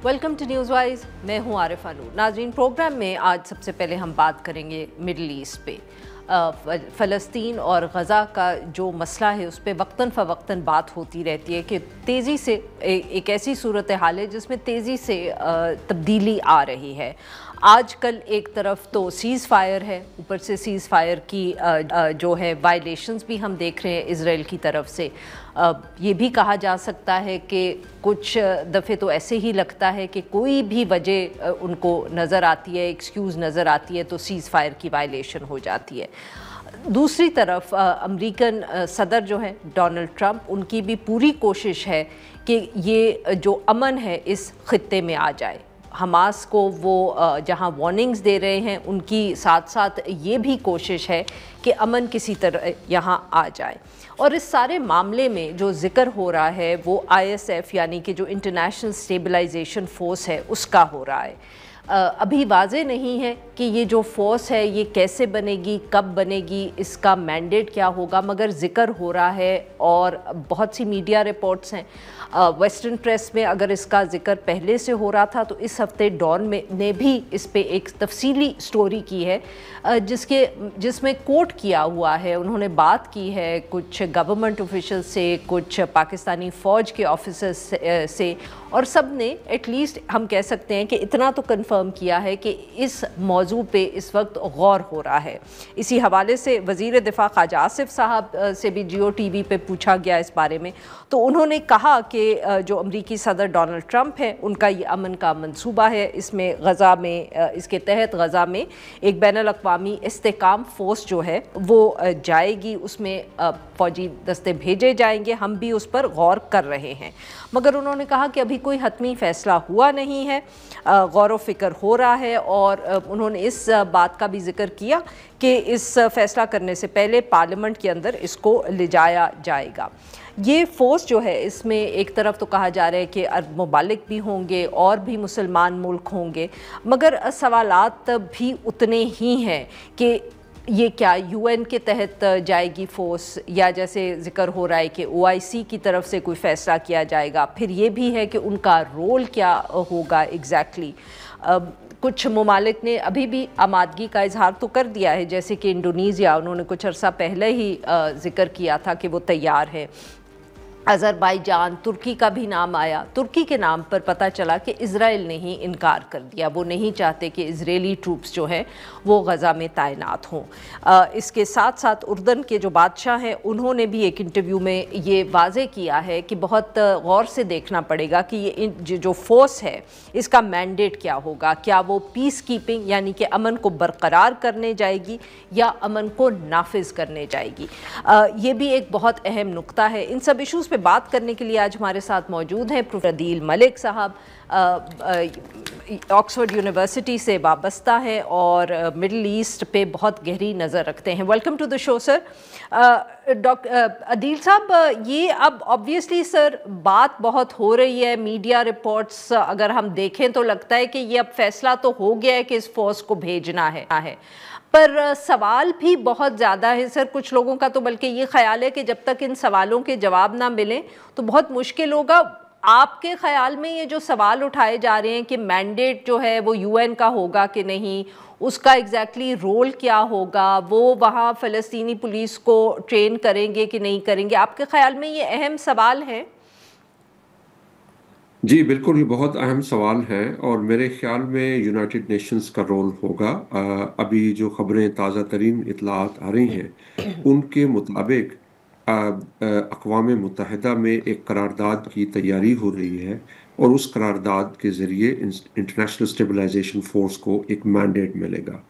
Welcome to news wise, मैं हूं आरिफा नूर। नाज़रीन, प्रोग्राम में आज सबसे पहले हम बात करेंगे मिडल ईस्ट पे। फ़लस्तीन और गज़ा का जो मसला है उस पर वक्तन फ़वक्तन बात होती रहती है कि तेज़ी से एक ऐसी सूरत हाल है जिसमें तेज़ी से तब्दीली आ रही है। आजकल एक तरफ तो सीज़ फायर है, ऊपर से सीज़ फायर की जो है वायलेशंस भी हम देख रहे हैं इज़राइल की तरफ से। ये भी कहा जा सकता है कि कुछ दफ़े तो ऐसे ही लगता है कि कोई भी वजह उनको नज़र आती है, एक्सक्यूज़ नज़र आती है तो सीज़ फायर की वायलेशन हो जाती है। दूसरी तरफ अमेरिकन सदर जो है डोनाल्ड ट्रंप, उनकी भी पूरी कोशिश है कि ये जो अमन है इस खित्ते में आ जाए। हमास को वो जहां वार्निंग्स दे रहे हैं, उनकी साथ साथ ये भी कोशिश है कि अमन किसी तरह यहां आ जाए। और इस सारे मामले में जो ज़िक्र हो रहा है वो ISF यानी कि जो इंटरनेशनल स्टेबलाइजेशन फ़ोर्स है उसका हो रहा है। अभी वाज़े नहीं है कि ये जो फ़ोर्स है ये कैसे बनेगी, कब बनेगी, इसका मैंडेट क्या होगा, मगर ज़िक्र हो रहा है और बहुत सी मीडिया रिपोर्ट्स हैं। वेस्टर्न प्रेस में अगर इसका ज़िक्र पहले से हो रहा था तो इस हफ्ते डॉन में ने भी इस पे एक तफसीली स्टोरी की है जिसमें कोट किया हुआ है। उन्होंने बात की है कुछ गवर्नमेंट ऑफिशियल से, कुछ पाकिस्तानी फ़ौज के ऑफिसर्स से, और सब ने एटलीस्ट हम कह सकते हैं कि इतना तो कंफर्म किया है कि इस मौजू पे इस वक्त गौर हो रहा है। इसी हवाले से वज़ीर दिफ़ा ख्वाजा आसिफ साहब से भी जियो TV पे पूछा गया इस बारे में, तो उन्होंने कहा कि जो अमरीकी सदर डोनाल्ड ट्रंप है उनका ये अमन का मंसूबा है। इसमें गज़ा में इसके तहत गज़ा में एक बैनुल-अक़वामी इस्तेहकाम फ़ोर्स जो है वो जाएगी, उसमें फ़ौजी दस्ते भेजे जाएंगे। हम भी उस पर गौर कर रहे हैं, मगर उन्होंने कहा कि अभी कोई हतमी फ़ैसला हुआ नहीं है, गौर व फ़िक्र हो रहा है। और उन्होंने इस बात का भी ज़िक्र किया कि इस फ़ैसला करने से पहले पार्लियामेंट के अंदर इसको ले जाया जाएगा। ये फ़ोर्स जो है इसमें एक तरफ तो कहा जा रहा है कि अरब ममालिक भी होंगे और भी मुसलमान मुल्क होंगे, मगर सवालात भी उतने ही हैं कि ये क्या UN के तहत जाएगी फ़ोर्स, या जैसे ज़िक्र हो रहा है कि OIC की तरफ से कोई फ़ैसला किया जाएगा। फिर ये भी है कि उनका रोल क्या होगा एग्जैक्टली। कुछ ममालिक ने अभी भी आमादगी का इजहार तो कर दिया है, जैसे कि इंडोनेशिया, उन्होंने कुछ अरसा पहले ही ज़िक्र किया था कि वो तैयार है। अज़रबैजान, तुर्की का भी नाम आया। तुर्की के नाम पर पता चला कि इज़राइल ने ही इनकार कर दिया, वो नहीं चाहते कि इज़राइली ट्रूप्स जो हैं वो गज़ा में तैनात हों। इसके साथ साथ उर्दन के जो बादशाह हैं उन्होंने भी एक इंटरव्यू में ये वाज़े किया है कि बहुत गौर से देखना पड़ेगा कि ये जो फोर्स है इसका मैंडेट क्या होगा, क्या वो पीस कीपिंग यानी कि अमन को बरकरार करने जाएगी या अमन को नाफिज करने जाएगी। ये भी एक बहुत अहम नुक्ता है। इन सब इशूज़ पे बात करने के लिए आज हमारे साथ मौजूद हैं प्रोफेसर अदील मलिक साहब, ऑक्सफोर्ड यूनिवर्सिटी से वाबस्ता है और मिडल ईस्ट पे बहुत गहरी नज़र रखते हैं। Welcome to the show sir. Doctor Adeel साहब, ये अब ऑब्वियसली सर बात बहुत हो रही है, मीडिया रिपोर्ट्स अगर हम देखें तो लगता है कि ये अब फैसला तो हो गया है कि इस फोर्स को भेजना है, पर सवाल भी बहुत ज़्यादा है सर। कुछ लोगों का तो बल्कि ये ख्याल है कि जब तक इन सवालों के जवाब ना मिलें तो बहुत मुश्किल होगा। आपके ख्याल में ये जो सवाल उठाए जा रहे हैं कि मैंडेट जो है वो UN का होगा कि नहीं, उसका एग्जैक्टली रोल क्या होगा, वो वहाँ फ़लस्तीनी पुलिस को ट्रेन करेंगे कि नहीं करेंगे, आपके ख्याल में ये अहम सवाल है? जी बिल्कुल, ये बहुत अहम सवाल है और मेरे ख्याल में यूनाइटेड नेशंस का रोल होगा। अभी जो खबरें ताज़ा तरीन इतलात आ रही हैं उनके मुताबिक अक़वाम मुत्तहिदा में एक करारदाद की तैयारी हो रही है और उस करारदाद के ज़रिए इंटरनेशनल स्टेबलाइजेशन फोर्स को एक मैंडेट मिलेगा।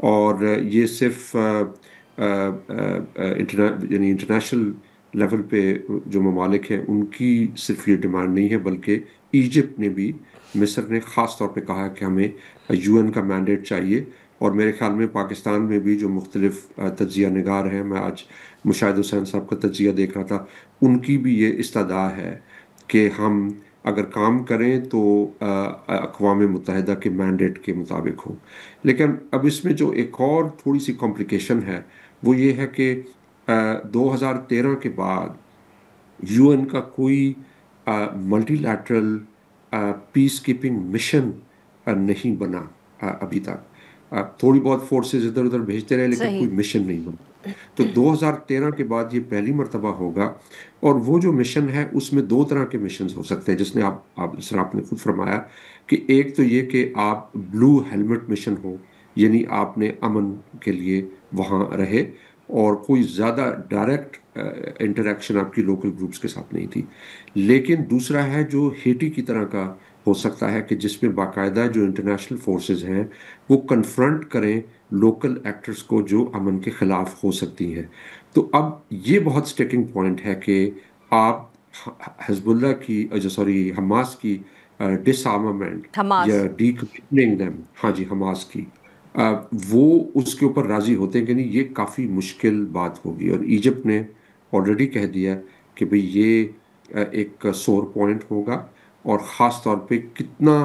और ये सिर्फ यानी इंटरनेशनल लेवल पे जो ममालिक हैं उनकी सिर्फ ये डिमांड नहीं है, बल्कि इजिप्ट ने भी, मिस्र ने ख़ास तौर पे कहा कि हमें UN का मैंडेट चाहिए। और मेरे ख्याल में पाकिस्तान में भी जो मुख्तलिफ तज्ज़िया निगार हैं, मैं आज मुशाहिद हुसैन साहब का तज्ज़िया देख रहा था, उनकी भी ये इस्तदा है कि हम अगर काम करें तो अक़वाम मुत्तहिदा के मैंडेट के मुताबिक हो। लेकिन अब इसमें जो एक और थोड़ी सी कॉम्प्लिकेशन है वो ये है कि 2013 के बाद UN का कोई मल्टीलैटरल पीस कीपिंग मिशन नहीं बना अभी तक। थोड़ी बहुत फोर्सेस इधर उधर भेजते रहे लेकिन सही। कोई मिशन नहीं बना। तो 2013 के बाद ये पहली मर्तबा होगा। और वो जो मिशन है उसमें दो तरह के मिशन हो सकते हैं, जिसने आप सर आपने खुद फरमाया कि एक तो ये कि आप ब्लू हेलमेट मिशन हो, यानी आपने अमन के लिए वहाँ रहे और कोई ज़्यादा डायरेक्ट इंटरेक्शन आपकी लोकल ग्रुप्स के साथ नहीं थी। लेकिन दूसरा है जो हेटी की तरह का हो सकता है कि जिसमें बाकायदा जो इंटरनेशनल फोर्सेस हैं वो कन्फ्रंट करें लोकल एक्टर्स को जो अमन के खिलाफ हो सकती हैं। तो अब ये बहुत स्टिकिंग पॉइंट है कि आप हिजबुल्लाह की जो सॉरी हमास की डिसआर्मामेंट हमास। या डीकमिशनिंग देम, हाँ जी हमास की, वो उसके ऊपर राजी होते हैं कि नहीं, ये काफ़ी मुश्किल बात होगी। और इजिप्ट ने ऑलरेडी कह दिया कि भाई ये एक सोर पॉइंट होगा और ख़ास तौर पे कितना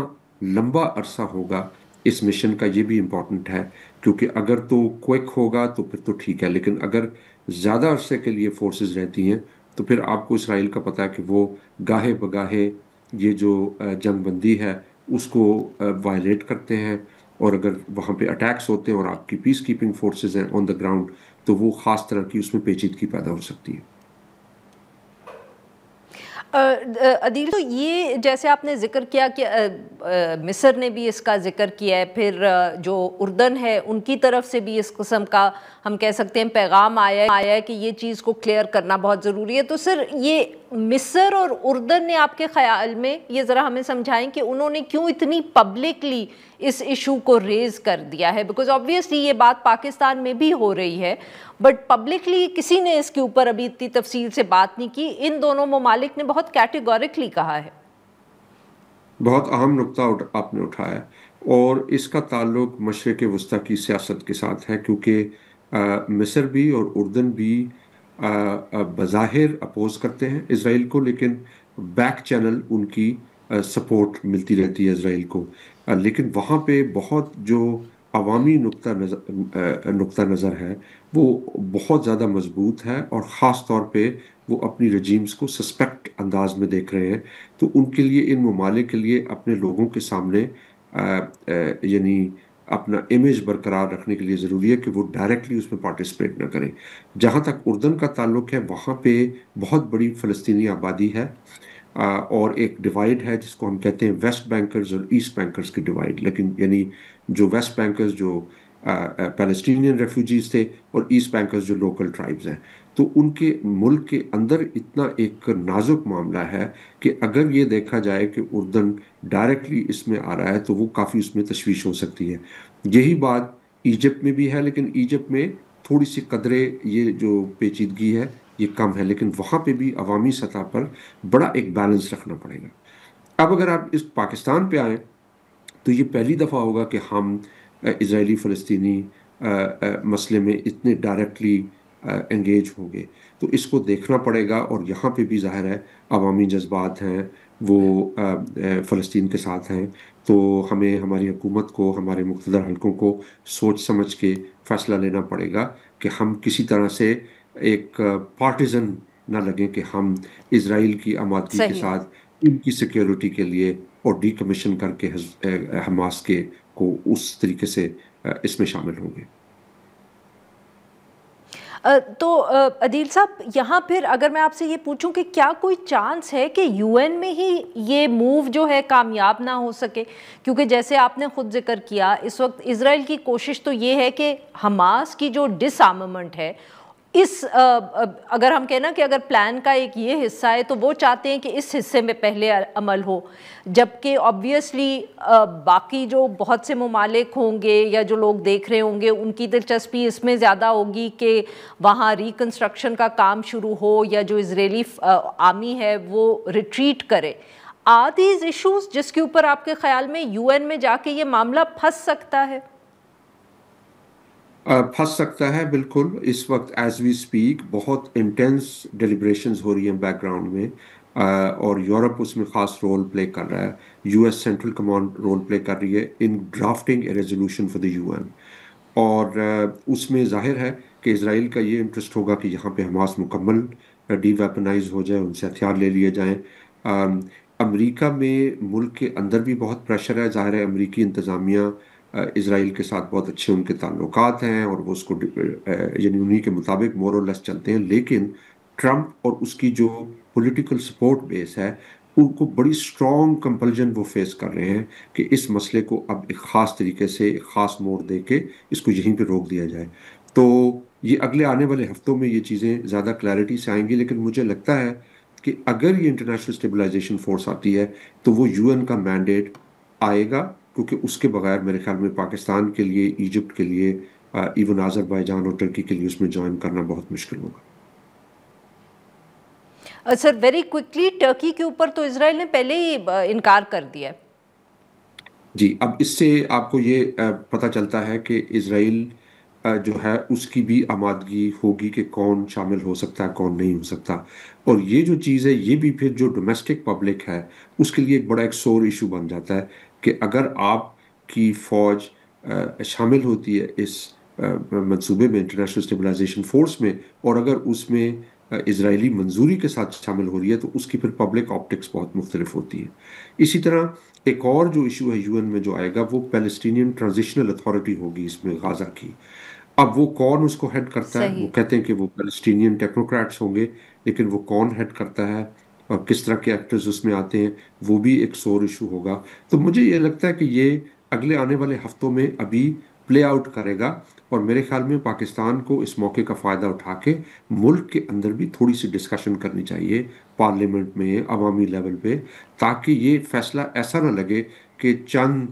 लंबा अरसा होगा इस मिशन का, ये भी इम्पोर्टेंट है। क्योंकि अगर तो क्विक होगा तो फिर तो ठीक है, लेकिन अगर ज़्यादा अरसे के लिए फोर्सेस रहती हैं तो फिर आपको इसराइल का पता है कि वो गाहे बगाहे ये जो जंग बंदी है उसको वायलेट करते हैं। और अगर वहाँ पे अटैक्स होते हैं और आपकी पीस कीपिंग फोर्सेस हैं ऑन द ग्राउंड तो वो ख़ास तरह की उसमें पेचीदगी पैदा हो सकती है। अदील, तो ये जैसे आपने जिक्र किया कि मिस्र ने भी इसका जिक्र किया है, फिर जो उर्दन है उनकी तरफ से भी इस किस्म का हम कह सकते हैं पैगाम आया है कि ये चीज़ को क्लियर करना बहुत ज़रूरी है। तो सर ये मिस्र और उर्दन ने आपके ख्याल में ये ज़रा हमें समझाएं कि उन्होंने क्यों इतनी पब्लिकली इस इशू को रेज़ कर दिया है? बिकॉज ऑब्वियसली ये बात पाकिस्तान में भी हो रही है बट पब्लिकली किसी ने इसके ऊपर अभी इतनी तफसील से बात नहीं की। इन दोनों ममालिक ने बहुत कैटेगोरिकली कहा है। बहुत अहम नुक्ता आपने उठाया और इसका ताल्लुक मशरिक़ वस्ता की सियासत के साथ है, क्योंकि मिस्र भी और उर्दन भी बज़ाहिर अपोज करते हैं इसराइल को, लेकिन बैक चैनल उनकी सपोर्ट मिलती रहती है इसराइल को। लेकिन वहाँ पे बहुत जो अवामी नुक्ता नज़र है वो बहुत ज़्यादा मजबूत है और ख़ास तौर पे वो अपनी रजीम्स को सस्पेक्ट अंदाज में देख रहे हैं। तो उनके लिए, इन ममालिक के लिए अपने लोगों के सामने यानी अपना इमेज बरकरार रखने के लिए ज़रूरी है कि वो डायरेक्टली उसमें पार्टिसिपेट ना करें। जहाँ तक उर्दन का ताल्लुक है वहाँ पे बहुत बड़ी फ़लस्तीनी आबादी है और एक डिवाइड है जिसको हम कहते हैं वेस्ट बैंकर्स और ईस्ट बैंकर्स की डिवाइड। लेकिन यानी जो वेस्ट बैंकर्स जो पैलेस्टीनियन रेफ्यूजीज थे और ईस्ट बैंकर्स जो लोकल ट्राइब्स हैं, तो उनके मुल्क के अंदर इतना एक नाजुक मामला है कि अगर ये देखा जाए कि उर्दन डायरेक्टली इसमें आ रहा है तो वो काफ़ी उसमें तशवीश हो सकती है। यही बात इजिप्ट में भी है, लेकिन इजिप्ट में थोड़ी सी कदरे ये जो पेचीदगी है ये कम है, लेकिन वहाँ पे भी अवामी सतह पर बड़ा एक बैलेंस रखना पड़ेगा। अब अगर आप इस पाकिस्तान पे आए तो ये पहली दफ़ा होगा कि हम इजरायली फ़लस्तीनी मसले में इतने डायरेक्टली एंगेज होंगे। तो इसको देखना पड़ेगा और यहाँ पे भी ज़ाहिर है अवामी जज्बात हैं वो फ़लस्तीन के साथ हैं। तो हमें हमारी हुकूमत को, हमारे मुक़्तदर हलकों को सोच समझ के फ़ैसला लेना पड़ेगा कि हम किसी तरह से एक पार्टिज़न ना लगें कि हम इजराइल की आमादगी के साथ इनकी सिक्योरिटी के लिए और डीकमीशन करके हमास के को उस तरीके से इसमें शामिल होंगे। तो अदील साहब, यहाँ फिर अगर मैं आपसे ये पूछूं कि क्या कोई चांस है कि यूएन में ही ये मूव जो है कामयाब ना हो सके? क्योंकि जैसे आपने खुद जिक्र किया, इस वक्त इजराइल की कोशिश तो ये है कि हमास की जो डिसआर्मामेंट है इस अगर हम कहना कि अगर प्लान का एक ये हिस्सा है तो वो चाहते हैं कि इस हिस्से में पहले अमल हो, जबकि ऑब्वियसली बाकी जो बहुत से ममालिक होंगे या जो लोग देख रहे होंगे उनकी दिलचस्पी इसमें ज़्यादा होगी कि वहाँ रिकन्स्ट्रक्शन का काम शुरू हो या जो इजरायली आर्मी है वो रिट्रीट करे। आर दीज इशूज़ जिसके ऊपर आपके ख्याल में यूएन में जाके ये मामला फंस सकता है? फंस सकता है बिल्कुल। इस वक्त एज वी स्पीक बहुत इंटेंस डेलिब्रेशंस हो रही हैं बैकग्राउंड में और यूरोप उसमें ख़ास रोल प्ले कर रहा है। US central command role play कर रही है in drafting a resolution for the UN. और उसमें जाहिर है कि इसराइल का ये इंटरेस्ट होगा कि यहाँ पे हमास मुकम्मल डीवेपनाइज हो जाए, उनसे हथियार ले लिए जाएं। امریکہ میں ملک کے اندر بھی بہت پریشر ہے. ظاہر ہے امریکی انتظامیہ اسرائیل کے ساتھ بہت اچھے ان کے تعلقات ہیں اور وہ اس کو یعنی انہی کے مطابق مور اور لیس چلتے ہیں. لیکن ٹرمپ اور اس کی جو پولیٹیکل سپورٹ بیس ہے ان کو بڑی سٹرونگ کمپلجن وہ فیس کر رہے ہیں کہ اس مسئلے کو اب ایک خاص طریقے سے ایک خاص موڑ دے کے اس کو یہیں پہ روک دیا جائے. تو یہ اگلے آنے والے ہفتوں میں یہ چیزیں زیادہ کلیئرٹی سے آئیں گی. لیکن مجھے لگتا ہے کہ اگر یہ انٹرنیشنل اسٹیبلائزیشن فورس آتی ہے تو وہ یو این کا مینڈیٹ آئے گا, کیونکہ اس کے بغیر میرے خیال میں پاکستان کے لیے, ایجپٹ کے لیے, ایون آذربائیجان اور ترکی کے لیے اس میں جوائن کرنا بہت مشکل ہوگا. سر ویری کوئکلی ٹرکی کے اوپر تو اسرائیل نے پہلے ہی انکار کر دیا ہے. جی, اب اس سے آپ کو یہ پتہ چلتا ہے کہ اسرائیل جو ہے اس کی بھی آمادگی ہوگی کہ کون شامل ہو سکتا ہے کون نہیں ہو سکتا. اور یہ جو چیز ہے یہ بھی پھر جو ڈومیسٹک پبلک ہے اس کے لیے ایک بڑا ایک سور ایشو بن جاتا ہے کہ اگر آپ کی فوج شامل ہوتی ہے اس منصوبے میں انٹرنیشنل اسٹیبلائزیشن فورس میں, اور اگر اس میں اسرائیلی منظوری کے ساتھ شامل ہو رہی ہے تو اس کی پھر پبلک آپٹکس بہت مختلف ہوتی ہے. اسی طرح ایک اور جو ایشو ہے یو این میں جو آئے گا وہ پیلسٹینین ٹرانزیشنل اتھارٹی ہوگی اس میں غازہ کی. اب وہ کون اس کو ہیڈ کرتا ہے, وہ صحیح. کہتے ہیں کہ وہ پیلسٹینین ٹیکنوکریٹس ہوں گے, لیکن وہ کون ہیڈ کرتا ہے اور کس طرح کے ایکٹرز اس میں آتے ہیں وہ بھی ایک سور ایشو ہوگا. تو مجھے یہ لگتا ہے کہ یہ اگلے آنے والے ہفتوں میں ابھی پلے آؤٹ کرے گا, اور میرے خیال میں پاکستان کو اس موقع کا فائدہ اٹھا کے ملک کے اندر بھی تھوڑی سی ڈسکشن کرنی چاہیے پارلیمنٹ میں, عوامی لیول پہ, تاکہ یہ فیصلہ ایسا نہ لگے کہ چند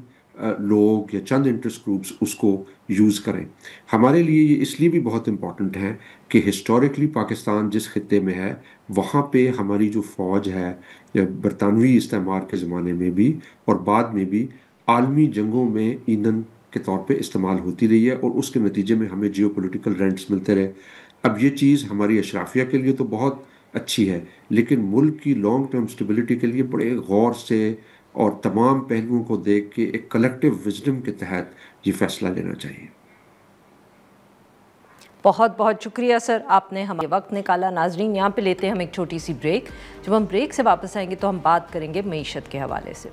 لوگ یا چند انٹرسٹ گروپس اس کو یوز کریں. ہمارے لیے یہ اس لیے بھی بہت امپورٹنٹ ہے کہ ہسٹوریکلی پاکستان جس خطے میں ہے وہاں پہ ہماری جو فوج ہے برطانوی استعمار کے زمانے میں بھی اور بعد میں بھی عالمی جنگوں میں ایندھن کے طور پہ استعمال ہوتی رہی ہے, اور اس کے نتیجے میں ہمیں جیو پولیٹیکل رینٹس ملتے رہے. اب یہ چیز ہماری اشرافیہ کے لیے تو بہت اچھی ہے, لیکن ملک کی لانگ ٹرم سٹیبلٹی کے لیے بڑے غور سے اور تمام پہلوؤں کو دیکھ کے ایک کلیکٹیو وزڈم کے تحت یہ فیصلہ لینا چاہیے. بہت بہت شکریہ سر, آپ نے ہمیں وقت نکالا. ناظرین یہاں پہ لیتے ہیں ہم ایک چھوٹی سی بریک. جب ہم بریک سے واپس آئیں گے تو ہم بات کریں گے معیشت کے حوالے سے.